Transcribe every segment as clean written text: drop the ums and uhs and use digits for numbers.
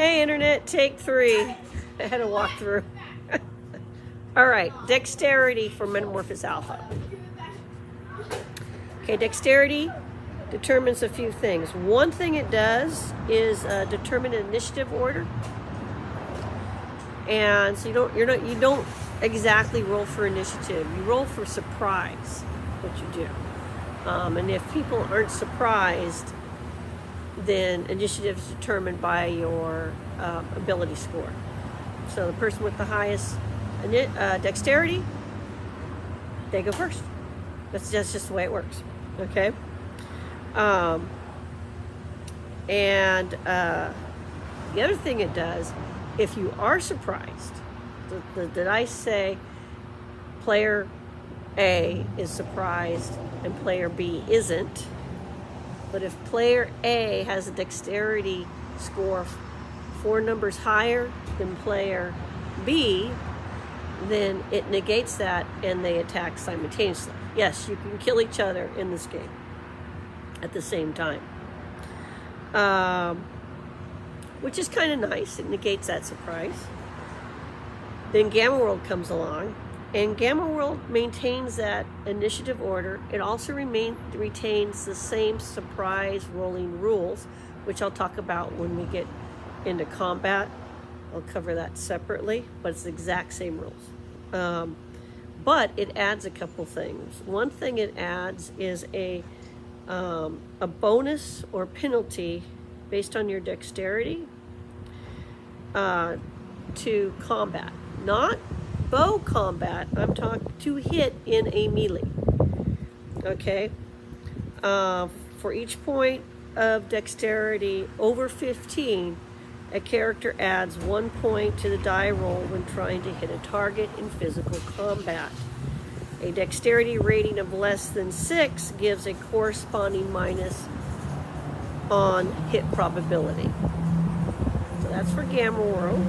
Hey, Internet, take 3. I had to walk through. All right, Dexterity for Metamorphosis Alpha. Okay, Dexterity determines a few things. One thing it does is determine an initiative order. And so you don't exactly roll for initiative. You roll for surprise, what you do. And if people aren't surprised, then initiative is determined by your ability score. So the person with the highest dexterity, they go first. That's just the way it works. Okay. And the other thing it does, if you are surprised, did I say player A is surprised and player B isn't? But if player A has a dexterity score 4 numbers higher than player B, then it negates that and they attack simultaneously. Yes, you can kill each other in this game at the same time. Which is kind of nice. It negates that surprise. Then Gamma World comes along, and Gamma World maintains that initiative order. It also retains the same surprise rolling rules, which I'll talk about when we get into combat. I'll cover that separately, but it's the exact same rules. But it adds a couple things. One thing it adds is a bonus or penalty based on your dexterity to combat. Not bow combat, I'm talking to hit in a melee. Okay? For each point of dexterity over 15, a character adds 1 point to the die roll when trying to hit a target in physical combat. A dexterity rating of less than 6 gives a corresponding minus on hit probability. So that's for Gamma World.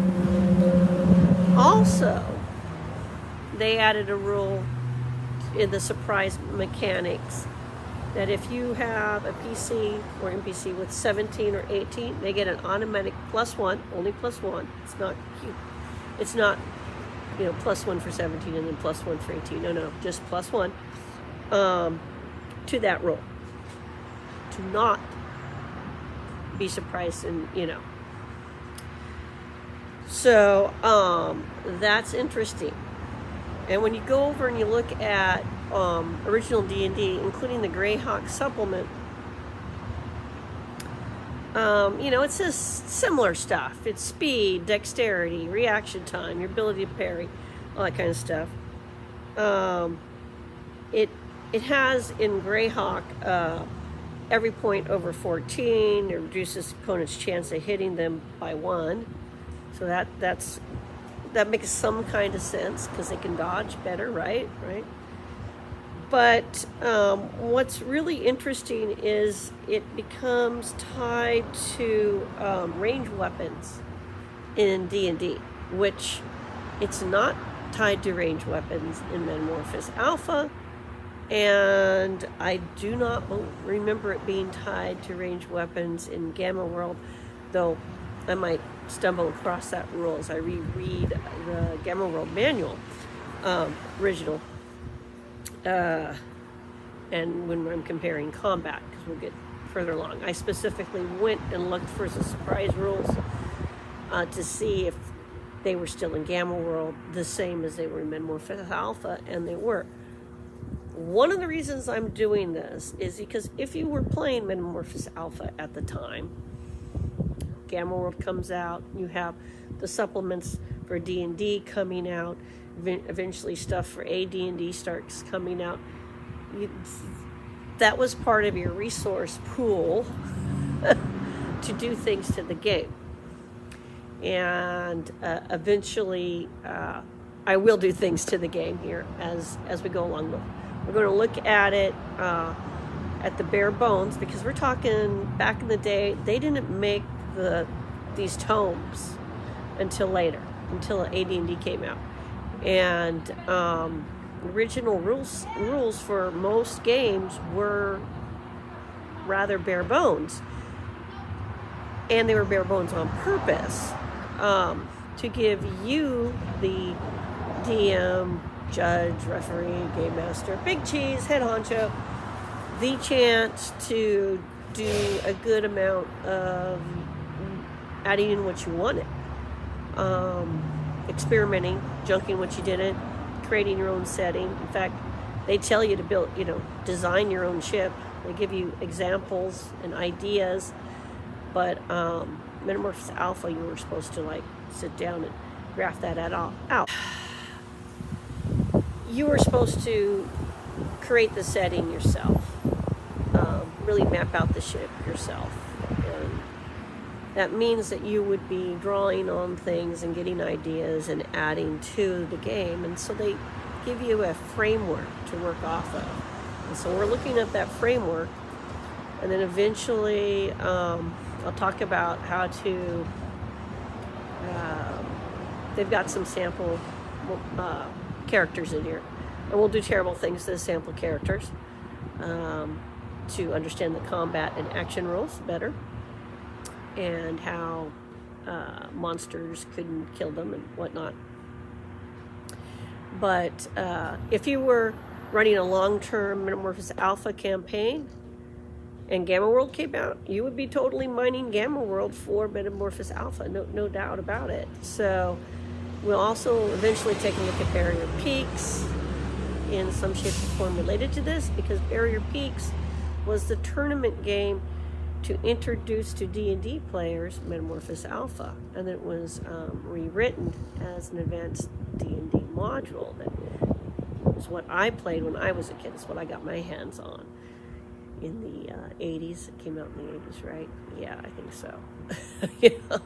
Also, they added a rule in the surprise mechanics that if you have a PC or NPC with 17 or 18, they get an automatic +1, only +1. It's not cute. It's not, +1 for 17 and then +1 for 18. No, just +1 to that roll. To not be surprised and, So, that's interesting. And when you go over and you look at original D&D, including the Greyhawk supplement, it says similar stuff. It's speed, dexterity, reaction time, your ability to parry, all that kind of stuff. It has in Greyhawk every point over 14, it reduces opponent's chance of hitting them by 1. So that makes some kind of sense because they can dodge better, right? But what's really interesting is it becomes tied to ranged weapons in D&D, which it's not tied to ranged weapons in Metamorphosis Alpha, and I do not remember it being tied to ranged weapons in Gamma World, though I might stumble across that rule as I reread the Gamma World manual, original, and when I'm comparing combat, because we'll get further along. I specifically went and looked for the surprise rules to see if they were still in Gamma World, the same as they were in Metamorphosis Alpha, and they were. One of the reasons I'm doing this is because if you were playing Metamorphosis Alpha at the time, Gamma World comes out, you have the supplements for D&D coming out, eventually stuff for AD&D starts coming out. That was part of your resource pool to do things to the game. And eventually, I will do things to the game here as we go along. We're going to look at it at the bare bones, because we're talking back in the day, they didn't make these tomes until later, until AD&D came out, and original rules for most games were rather bare bones, and they were bare bones on purpose, to give you, the DM, judge, referee, game master, big cheese, head honcho, the chance to do a good amount of adding in what you wanted, experimenting, junking what you didn't, creating your own setting. In fact, they tell you to build, design your own ship. They give you examples and ideas, but Metamorphosis Alpha, you were supposed to like sit down and graph that out. You were supposed to create the setting yourself, really map out the ship yourself, and that means that you would be drawing on things and getting ideas and adding to the game, and so they give you a framework to work off of. And so we're looking at that framework, and then eventually I'll talk about how to, they've got some sample characters in here, and we'll do terrible things to the sample characters to understand the combat and action rules better, and how monsters couldn't kill them and whatnot. But if you were running a long-term Metamorphosis Alpha campaign and Gamma World came out, you would be totally mining Gamma World for Metamorphosis Alpha, no doubt about it. So we'll also eventually take a look at Barrier Peaks in some shape or form related to this, because Barrier Peaks was the tournament game to introduce to D&D players Metamorphosis Alpha, and it was rewritten as an advanced D&D module. That was what I played when I was a kid. It's what I got my hands on in the 80s. It came out in the 80s, right? Yeah, I think so.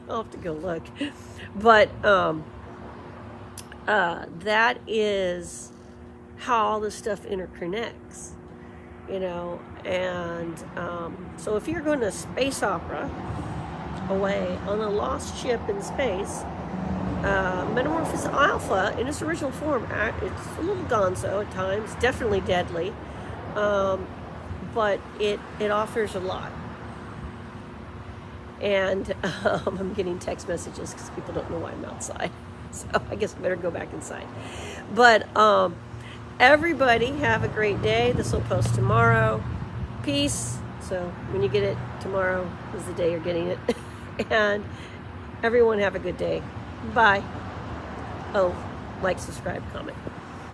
I'll have to go look. But that is how all this stuff interconnects, and so if you're going to space opera away on a lost ship in space, Metamorphosis Alpha in its original form, it's a little gonzo at times, definitely deadly, but it offers a lot. And I'm getting text messages because people don't know why I'm outside, so I guess I better go back inside. But everybody have a great day. This will post tomorrow. Peace. So when you get it, tomorrow is the day you're getting it. And everyone have a good day. Bye. Oh, like, subscribe, comment.